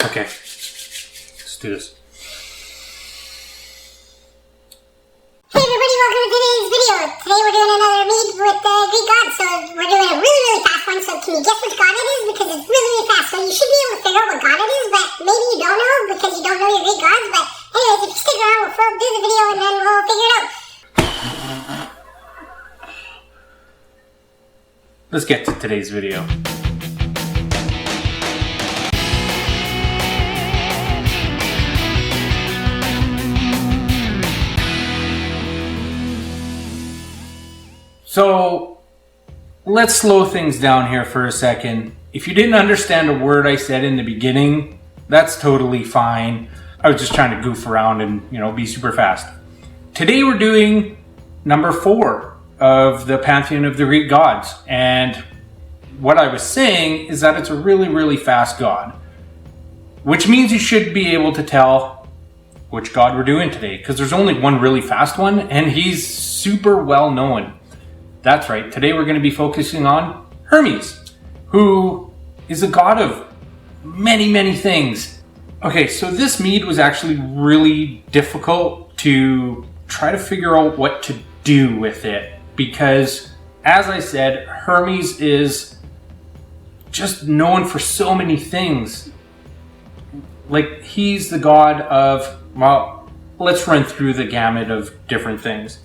Okay, let's do this. Hey everybody, welcome to today's video. Today we're doing another mead with the Greek gods. So we're doing a really fast one. So can you guess which god it is? Because it's really fast. So you should be able to figure out what god it is, but maybe you don't know because you don't know your Greek gods. But anyways, if you stick around, we'll do the video and then we'll figure it out. Let's get to today's video. So let's slow things down here for a second. If you didn't understand a word I said in the beginning, that's totally fine. I was just trying to goof around and, be super fast. Today we're doing number 4 of the pantheon of the Greek gods. And what I was saying is that it's a really fast god, which means you should be able to tell which god we're doing today, because there's only one really fast one and he's super well known. That's right, today we're going to be focusing on Hermes, who is a god of many things. Okay, so this mead was actually really difficult to try to figure out what to do with it, because as I said, Hermes is just known for so many things. Like, he's the god of, well, let's run through the gamut of different things.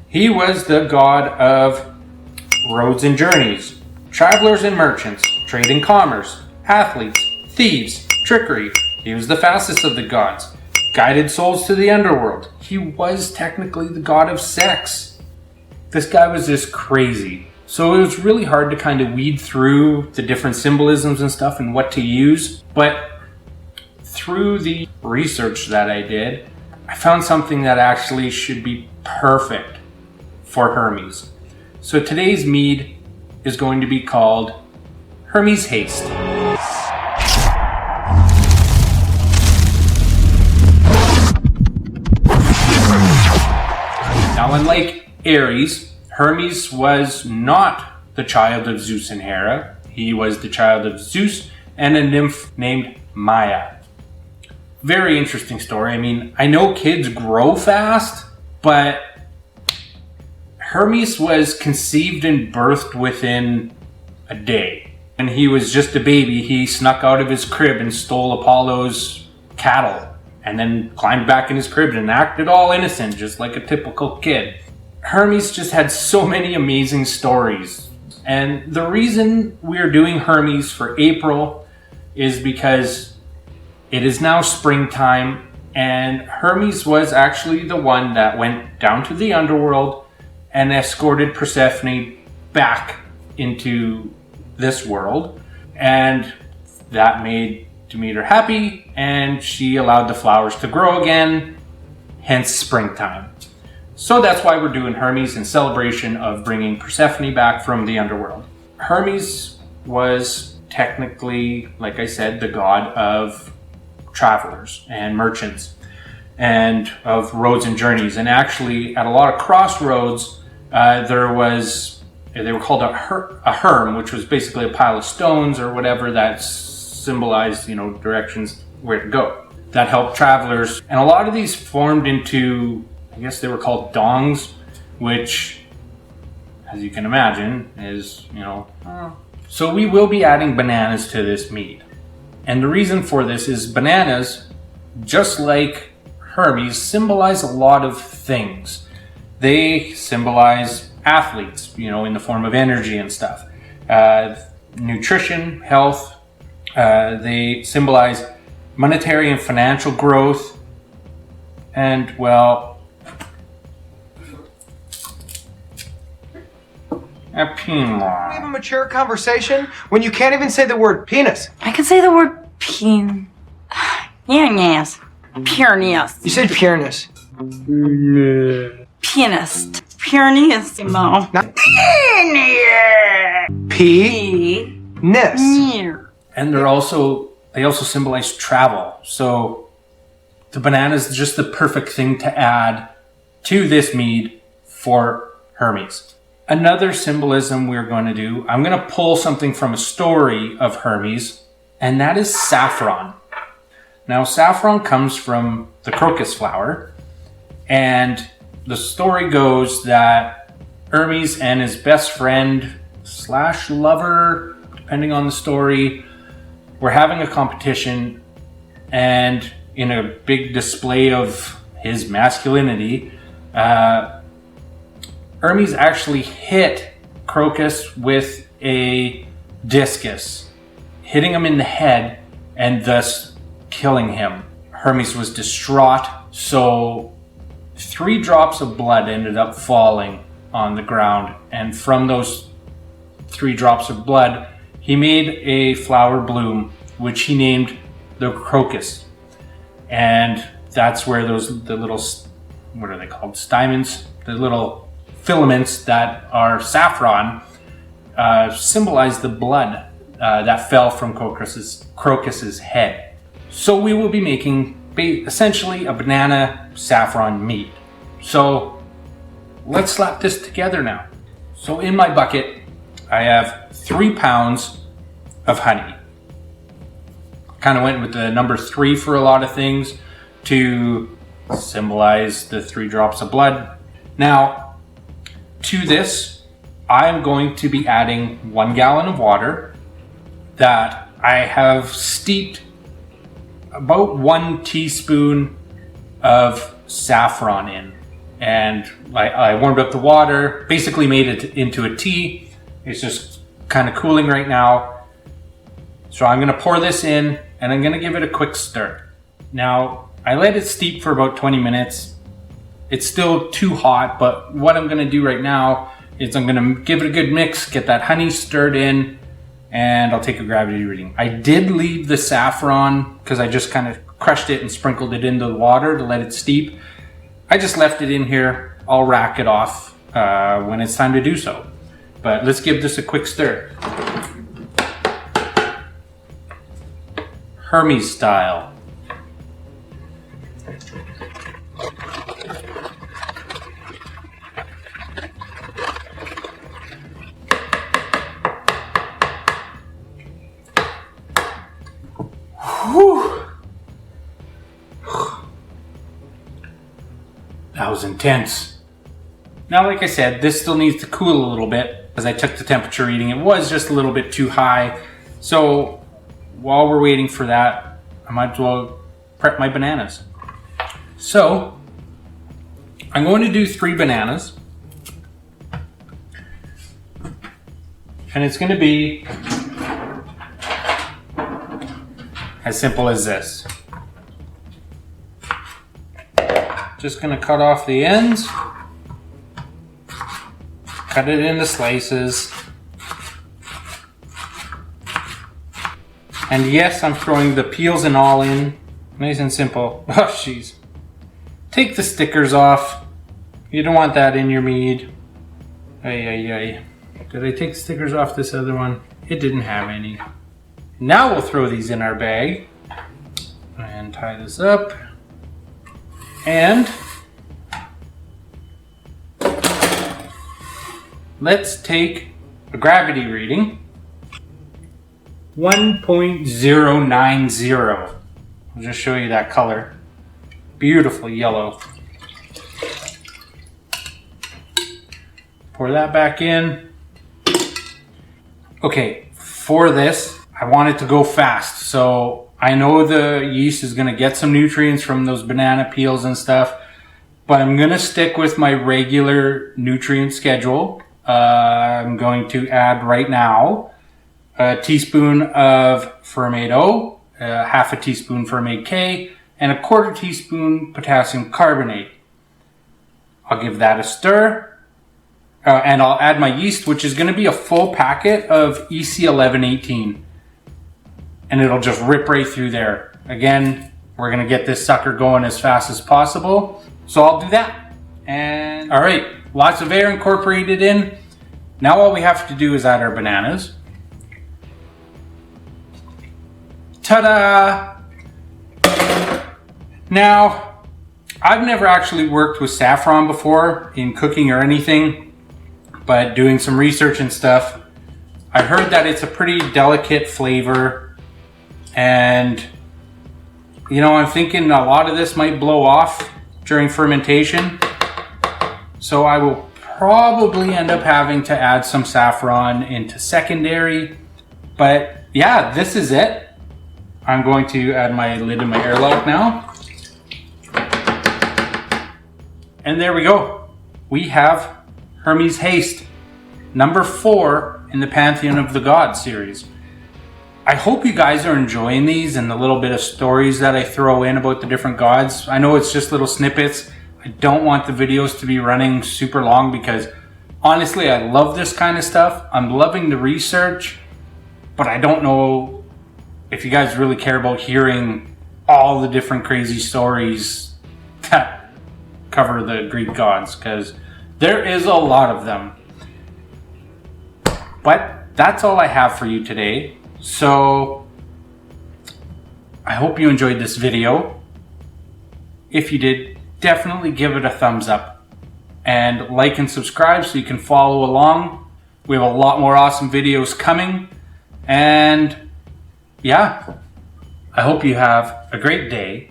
He was the god of roads and journeys, travelers and merchants, trade and commerce, athletes, thieves, trickery. He was the fastest of the gods, guided souls to the underworld. He was technically the god of sex. This guy was just crazy. So it was really hard to kind of weed through the different symbolisms and stuff and what to use. But through the research that I did, I found something that actually should be perfect for Hermes. So today's mead is going to be called Hermes Haste. Now, unlike Ares, Hermes was not the child of Zeus and Hera. He was the child of Zeus and a nymph named Maya. Very interesting story. I mean, I know kids grow fast, but Hermes was conceived and birthed within a day. When he was just a baby, he snuck out of his crib and stole Apollo's cattle, and then climbed back in his crib and acted all innocent, just like a typical kid. Hermes just had so many amazing stories. And the reason we're doing Hermes for April is because it is now springtime, and Hermes was actually the one that went down to the underworld and escorted Persephone back into this world. And that made Demeter happy, and she allowed the flowers to grow again, hence springtime. So that's why we're doing Hermes in celebration of bringing Persephone back from the underworld. Hermes was technically, like I said, the god of travelers and merchants and of roads and journeys. And actually, at a lot of crossroads, they were called a herm, which was basically a pile of stones or whatever that symbolized, directions where to go. That helped travelers. And a lot of these formed into, I guess they were called dongs, which, as you can imagine, is, So we will be adding bananas to this mead. And the reason for this is bananas, just like Hermes, symbolize a lot of things. They symbolize athletes, in the form of energy and stuff. Nutrition, health. They symbolize monetary and financial growth. And, well, a penis. Have a mature conversation when you can't even say the word penis. I can say the word yes. Pureness. You said pureness. Pianist. Pianissimo. Not P-ness. And they also symbolize travel. So the banana is just the perfect thing to add to this mead for Hermes. Another symbolism we're going to do, I'm going to pull something from a story of Hermes, and that is saffron. Now, saffron comes from the crocus flower, and the story goes that Hermes and his best friend / lover, depending on the story, were having a competition, and in a big display of his masculinity, Hermes actually hit Crocus with a discus, hitting him in the head and thus killing him. Hermes was distraught, so 3 drops of blood ended up falling on the ground, and from those 3 drops of blood, he made a flower bloom, which he named the crocus. And that's where the little, what are they called? Stamens, the little filaments that are saffron, symbolize the blood that fell from crocus's head. So we will be making essentially a banana saffron mead. So let's slap this together now. So in my bucket, I have 3 pounds of honey. Kind of went with the number 3 for a lot of things to symbolize the 3 drops of blood. Now, to this, I'm going to be adding 1 gallon of water that I have steeped about 1 teaspoon of saffron in. And I warmed up the water, basically made it into a tea. It's just kind of cooling right now. So I'm gonna pour this in and I'm gonna give it a quick stir. Now, I let it steep for about 20 minutes. It's still too hot, but what I'm gonna do right now is I'm gonna give it a good mix, get that honey stirred in, and I'll take a gravity reading. I did leave the saffron because I just kind of crushed it and sprinkled it into the water to let it steep. I just left it in here. I'll rack it off when it's time to do so. But let's give this a quick stir. Hermes style. Whew. That was intense. Now, like I said, this still needs to cool a little bit. As I took the temperature reading, it was just a little bit too high. So while we're waiting for that, I might as well prep my bananas. So I'm going to do 3 bananas. And it's going to be as simple as this. Just going to cut off the ends. Cut it into slices. And yes, I'm throwing the peels and all in. Nice and simple. Oh, jeez. Take the stickers off. You don't want that in your mead. Ay, ay, ay. Did I take the stickers off this other one? It didn't have any. Now we'll throw these in our bag. And tie this up. And let's take a gravity reading. 1.090. I'll just show you that color. Beautiful yellow. Pour that back in. Okay, for this, I want it to go fast. So I know the yeast is going to get some nutrients from those banana peels and stuff, but I'm going to stick with my regular nutrient schedule. I'm going to add right now a teaspoon of Ferm O, half a teaspoon Ferm K, and a 1/4 teaspoon potassium carbonate. I'll give that a stir, and I'll add my yeast, which is going to be a full packet of EC1118, and it'll just rip right through there. Again, we're going to get this sucker going as fast as possible, so I'll do that. And all right, lots of air incorporated in. Now all we have to do is add our bananas. Ta-da! Now, I've never actually worked with saffron before in cooking or anything, but doing some research and stuff, I heard that it's a pretty delicate flavor, and You know, I'm thinking a lot of this might blow off during fermentation. So I will probably end up having to add some saffron into secondary. But yeah, this is it. I'm going to add my lid and my airlock now. And there we go. We have Hermes Haste, number 4 in the Pantheon of the Gods series. I hope you guys are enjoying these and the little bit of stories that I throw in about the different gods. I know it's just little snippets. I don't want the videos to be running super long because honestly, I love this kind of stuff. I'm loving the research, but I don't know if you guys really care about hearing all the different crazy stories that cover the Greek gods, because there is a lot of them. But that's all I have for you today. So I hope you enjoyed this video. If you did, definitely give it a thumbs up and like and subscribe so you can follow along. We have a lot more awesome videos coming. And yeah, I hope you have a great day.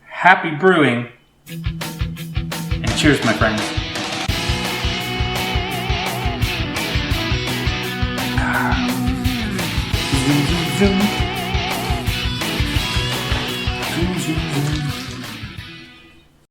Happy brewing. And cheers, my friends. Zoom, zoom, zoom.